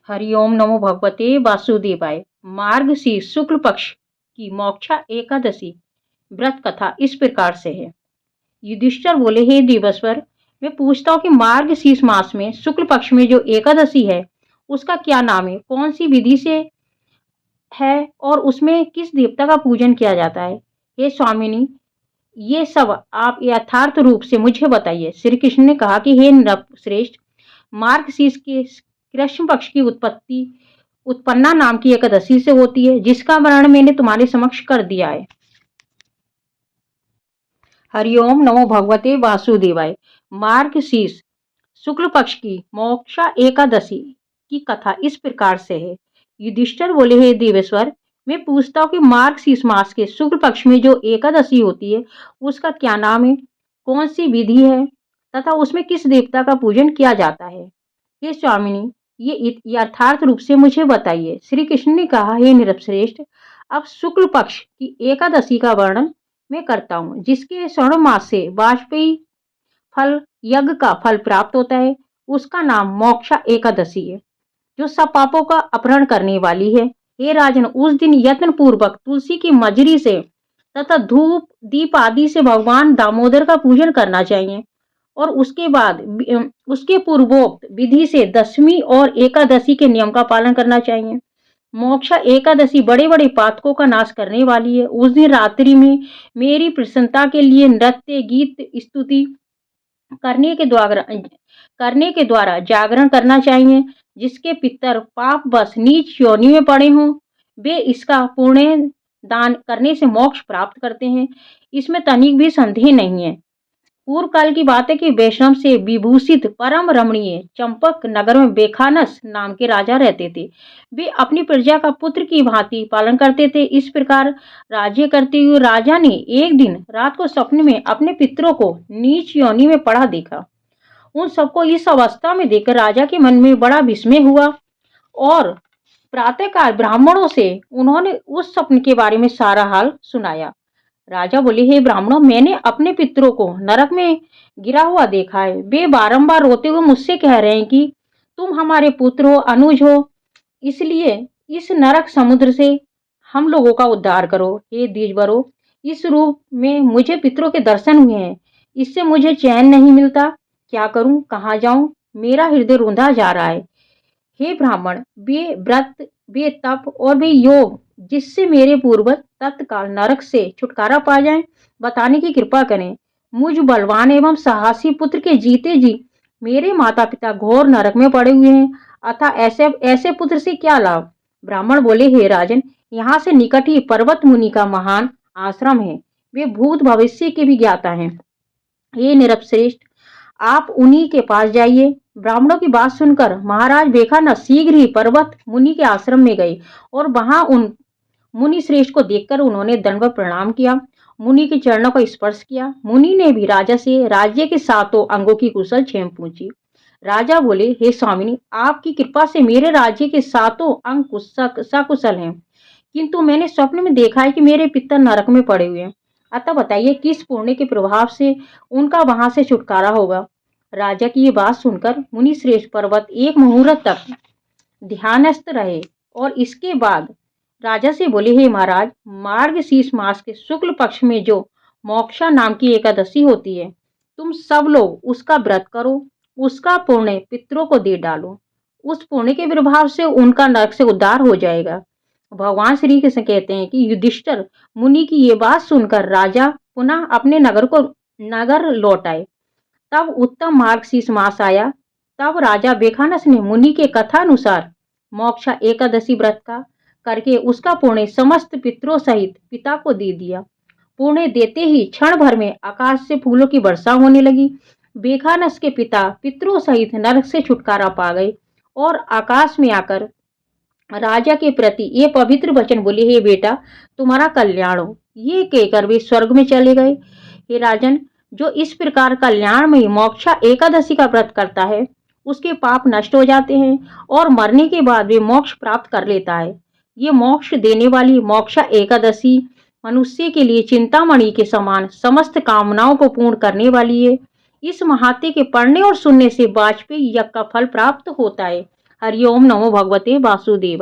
हरिओम नमो भगवते वासुदेवाय। मार्गशीर्ष शुक्ल पक्ष की मोक्षा एकादशी व्रत कथा इस प्रकार से है। युधिष्ठिर बोले, हे देवेश्वर, मैं पूछता हूँ कि मार्गशीर्ष मास में शुक्ल पक्ष में जो एकादशी है उसका क्या नाम है, कौन सी विधि से है और उसमें किस देवता का पूजन किया जाता है। हे स्वामिनी, ये सब आप यथार्थ रूप से मुझे बताइए। श्री कृष्ण ने कहा कि हे नरश्रेष्ठ, मार्गशीर्ष के कृष्ण पक्ष की उत्पत्ति उत्पन्ना नाम की एकादशी से होती है, जिसका वर्णन मैंने तुम्हारे समक्ष कर दिया है। हरिओम नमो भगवते वासुदेवाय। मार्गशीर्ष शुक्ल पक्ष की मोक्षा एकादशी की कथा इस प्रकार से है। युधिष्ठिर बोले, हे देवेश्वर, मैं पूछता हूँ कि मार्गशीर्ष मास के शुक्ल पक्ष में जो एकादशी होती है उसका क्या नाम है, कौन सी विधि है तथा उसमें किस देवता का पूजन किया जाता है। हे स्वामिनी, ये यथार्थ रूप से मुझे बताइए। श्री कृष्ण ने कहा, हे नृपश्रेष्ठ, अब शुक्ल पक्ष की एकादशी का वर्णन मैं करता हूँ, जिसके स्वर्ण मास से वाजपेयी फल यज्ञ का फल प्राप्त होता है। उसका नाम मोक्षा एकादशी है, जो सब पापों का अपहरण करने वाली है। हे राजन, उस दिन यत्न पूर्वक तुलसी की मजरी से तथा धूप दीप आदि से भगवान दामोदर का पूजन करना चाहिए और उसके बाद उसके पूर्वोक्त विधि से दशमी और एकादशी के नियम का पालन करना चाहिए। मोक्षा एकादशी बड़े बड़े पातकों का नाश करने वाली है। उस दिन रात्रि में मेरी प्रसन्नता के लिए नृत्य गीत स्तुति करने के द्वारा जागरण करना चाहिए। जिसके पितर पाप बस नीच योनि में पड़े हों, वे इसका पुण्य दान करने से मोक्ष प्राप्त करते हैं। इसमें तनिक भी संदेह नहीं है। पूर्व काल की बात है कि वैष्णव से विभूषित परम रमणीय चंपक नगर में बेखानस नाम के राजा रहते थे। वे अपनी प्रजा का पुत्र की भांति पालन करते थे। इस प्रकार राज्य करते हुए राजा ने एक दिन रात को सपने में अपने पितरों को नीच योनि में पड़ा देखा। उन सबको इस अवस्था में देखकर राजा के मन में बड़ा विस्मय हुआ और प्रातःकाल ब्राह्मणों से उन्होंने उस सपने के बारे में सारा हाल सुनाया। राजा बोले, हे ब्राह्मणों, मैंने अपने पितरों को नरक में गिरा हुआ देखा है। वे बारंबार रोते हुए मुझसे कह रहे हैं कि तुम हमारे पुत्र हो, अनुज हो, इसलिए इस नरक समुद्र से हम लोगों का उद्धार करो। हे द्विजवरों, इस रूप में मुझे पितरों के दर्शन हुए हैं, इससे मुझे चैन नहीं मिलता। क्या करूं, कहाँ जाऊं, मेरा हृदय रूंधा जा रहा है। हे ब्राह्मण, वे व्रत, वे तप और वे योग जिससे मेरे पूर्वज तत्काल नरक से छुटकारा पा जाएं, बताने की कृपा करें। मुझ बलवान एवं साहसी पुत्र के जीते जी मेरे माता पिता घोर नरक में पड़े हुए हैं, अतः ऐसे ऐसे पुत्र से क्या लाभ। ब्राह्मण बोले, हे राजन, यहाँ से निकट ही पर्वत मुनि का महान आश्रम है। वे भूत भविष्य के भी ज्ञाता हैं। हे नृपश्रेष्ठ, आप उन्हीं के पास जाइए। ब्राह्मणों की बात सुनकर महाराज बेखानस शीघ्र ही पर्वत मुनि के आश्रम में गए और वहां उन मुनि श्रेष्ठ को देखकर उन्होंने दंडवत प्रणाम किया, मुनि के चरणों का स्पर्श किया। मुनि ने भी राजा से राज्य के सातों अंगों की कुशल क्षेम पूछी। राजा बोले, हे स्वामिनी, आपकी कृपा से मेरे राज्य के सातों अंग सकुशल हैं, किंतु मैंने स्वप्न में देखा है कि मेरे पिता नरक में पड़े हुए हैं। अतः बताइए, किस पुण्य के प्रभाव से उनका वहां से छुटकारा होगा। राजा की ये बात सुनकर मुनि श्रेष्ठ पर्वत एक मुहूर्त तक ध्यानस्थ रहे और इसके बाद राजा से बोले, हे महाराज, मार्गशीर्ष मास के शुक्ल पक्ष में जो मोक्षा नाम की एकादशी होती है, तुम सब लोग उसका व्रत करो, उसका पुण्य पितरों को दे डालो। उस पुण्य के प्रभाव से उनका नरक से उद्धार हो जाएगा। भगवान श्री कृष्ण कहते हैं कि युधिष्ठिर मुनि की ये बात सुनकर राजा पुनः अपने नगर लौट आए। तब उत्तम मार्गशीर्ष मास आया। तब राजा बेखानस ने मुनि के कथा अनुसार मोक्षा एकादशी व्रत का करके उसका पुण्य समस्त पितरों सहित पिता को दे दिया। पुण्य देते ही क्षण भर में आकाश से फूलों की वर्षा होने लगी। बेखानस के पिता पितरों सहित नरक से छुटकारा पा गए और आकाश में आकर राजा के प्रति ये पवित्र वचन बोले, हे बेटा, तुम्हारा कल्याण हो। ये कहकर वे स्वर्ग में चले गए। हे राजन, जो इस प्रकार कल्याणमयी मोक्षा एकादशी का व्रत करता है, उसके पाप नष्ट हो जाते हैं और मरने के बाद वे मोक्ष प्राप्त कर लेता है। ये मोक्ष देने वाली मोक्षा एकादशी मनुष्य के लिए चिंतामणि के समान समस्त कामनाओं को पूर्ण करने वाली है। इस महात्म्य के पढ़ने और सुनने से वाजपेयी यज्ञ का फल प्राप्त होता है। हरि ओम नमो भगवते वासुदेव।